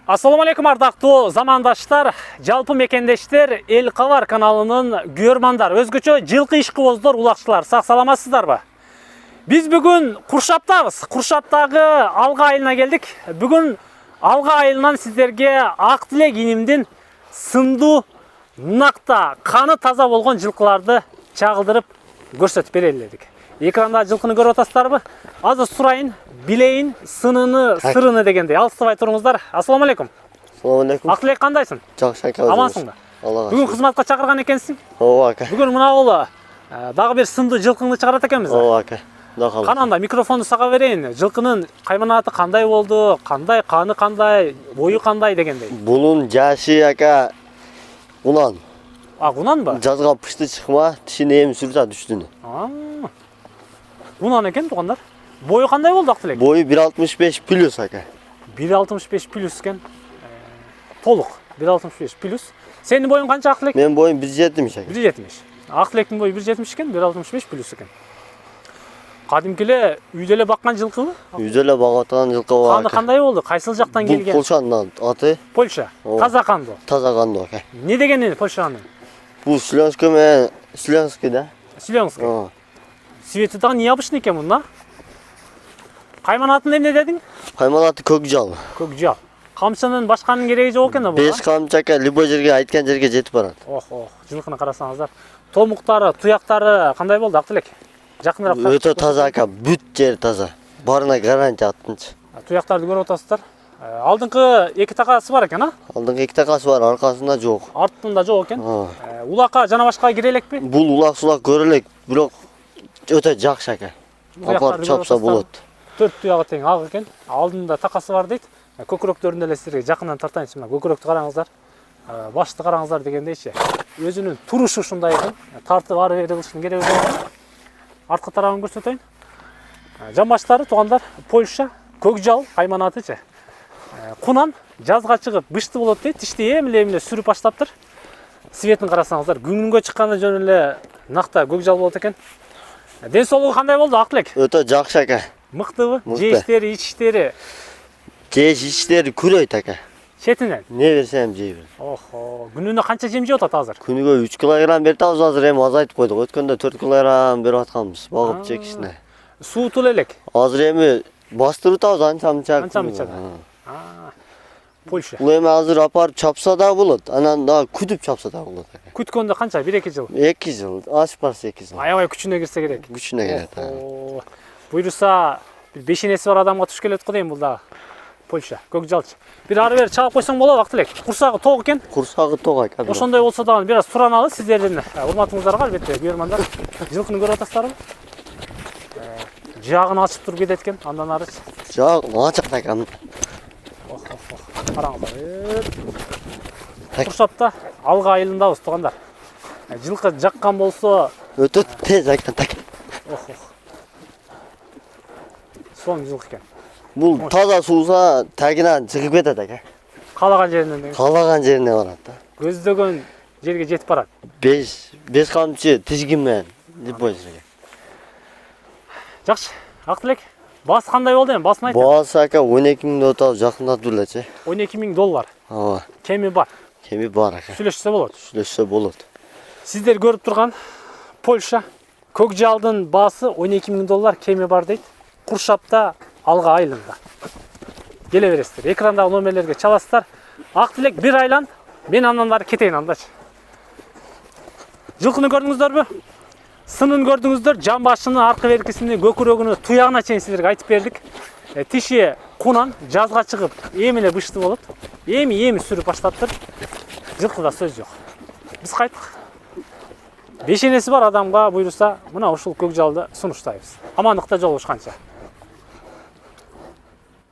Assalamu alaikum ардактуу замандаштар, жалпы мекендештер, Эл Кабар каналынын көрмандар, өзгөчө жылкы ишкыбоздор, улакчылар, сак саламатсыздарбы? Биз бүгүн Куршаптабыз. Куршаптагы алга айылына келдик. Бүгүн алга айылынан сиздерге ак тилек инимдин сындуу, накта, каны таза болгон жылкыларды чагылдырып көрсөтүп береледик. Экранда жылкыны көрүп атасыздарбы? Азыр сурайын, билейин, сынını, сырыны дегендей. Алыстабай туруңуздар. Ассаламу алейкум. Ассаламу алейкум. Ак тилек кандайсың? Жакшы ака. Амансың да? Бүгүн кызматка чакырган экенсиң? Ооба ака. Бүгүн мына боло дагы бир сындуу жылкыңды чыгарат экенбиз. Ооба ака. Кананда микрофонду сага берейин. Жылкынын кайманаты кандай болду? Кандай каны кандай? Бою кандай дегендей. Бунун жашы ака унан. Унанбы? Жазга пышты чыкма, тишин эми сүрсө түштүнү. Унан экен туугандар. Бою кандай болду ак тилек? Бою 1.65 плюс ака. 1.65 плюс экен. Толук 1.65 плюс. Сенин боюң канча ак тилек? Менин боюм 1.70 ака. 1.70. Ак тилектин бою 1.70 экен, 1.65 плюс экен. Кадимки эле үйдө эле баккан жылкыбы? Үйдө эле багып аткан жылкы бар. Каны кандай болду? Кайсыл жактан келген? Бул Польшанын аты. Польша. Таза кандуу. Таза кандуу ака. Не дегени Польшанын? Бул Слёнский менен Слёнский да? Слёнский. Свети дагы необычный экен мында. Кайманатын эмне дедиң? Кайманаты көкжал. Көкжал. Камчынын башканын кереги жок экен да бул. 5 камчы ака, любой жерге айткан жерге жетип барат. Жылкыны карасаңыздар. Томуктары, туяктары кандай болду ак тилек? Жакыныраак. Өтө таза ака, бүт жер таза. Барына гарантия аттынчы. Туяктарды көрүп атасыздар. Алдыңкы эки такасы бар экен, а? Алдыңкы эки такасы бар, аркасында жок. Артында жок экен. Улакка жана башка кире элекпи? Бул улак-сулак көрө элек, бирок өтө жакшы ака. Апарып чапса болот. 4 туягы тең ак экен. Алдында такасы бар дейт. Көкүрөктөрүндө эле сиздерге жакындан тартайынчы. Мына көкүрөктү караңыздар. Башты караңыздар дегендейчи. Өзүнүн турушу ушундай экен. Тартып ары бери кылыштын кереги жок. Арткы тарабын көрсөтөйүн. Жамбаштары туугандар Польша, көкжал кайманатычы. Кунан жазга чыгып бышты болот дейт. Тишти эмиле сүрүп баштаптыр. Светин карасаңыздар, күнгөнгө чыкканда жөн эле накта көкжал болот экен. Ден соолугу кандай болду ак тилек? Өтө жакшы ака. Мыктыбы? Жештери, ичиштери? Жеш ичиштери күрөйт ака. Четинен? Не берсем жей берет. Күнүнө канча жем жеп атат азыр? Күнүгө 3 килограмм берип атабыз, азыр эми азайтып койдук. Өткөндө 4 килограмм берип атканбыз, багып жекишине. Суутул элек? Азыр эми бастырып атабыз анча-мынча. Анча-мынча. Польша. Бул эми азыр апарып чапса да болот, анан дагы күтүп чапса да болот. Күткөндө канча? 1-2 жыл? 2 жыл, ашып барса 2 жыл. Аябай күчүнө кирсе керек. Күчүнө кирет. Буйруса бешенеси бар адамга туш келет го дейм бул дагы. Польша, көкжалчы. Бир ары бери чагып койсоң болот ак тилек. Курсагы ток экен. Курсагы ток ака. Ошондой болсо дагы бир аз сураналы сиздердин урматыңыздарга албетте, көрмандар. Жылкыны көрүп атасыздарбы? Жагын ачып туруп кетет экен, андан ары. Жак ачык экен. Караңыздар. Куршапта алга айылындабыз туугандар. Жылкы жаккан болсо өтө тез экен. Соң жылкы экен. Бул таза сууза тагынан чыгып кетет экен. Каалаган жеринен. Каалаган жерине барат да. Көздөгөн жерге жетип барат. 5 камчы тизгин менен любой жерге. Жакшы. Ак тилек. Басы кандай болду эми? Басын айт. Басы ака 12 миң отап жакындатып элечи. 12 миң доллар. Ооба. Кеми бар. Кеми бар ака. Сүйлөшсө болот. Сүйлөшсө болот. Сиздер көрүп турган Польша көкжалдын басы 12 миң доллар кеми бар дейт. Куршапта алга айылында. Келе бересиздер. Экрандагы номерлерге чаласыздар. Ак тилек бир айлан. Мен андан ары кетейин андачы. Жылкыны көрдүңүздөрбү? Сынын көрдүңүздөр. Жамбашыны, аркы беркисини, көкүрөгүнү, туягына чейин сиздерге айтып бердик. Тиши кунан жазга чыгып, эмиле бышты болот. Эми сүрүп баштаптыр. Жылкыда сөз жок. Биз кайттык. Бешенеси бар адамга буйруса, мына ушул көкжалды сунуштайбыз. Амандыкта жолугушканча.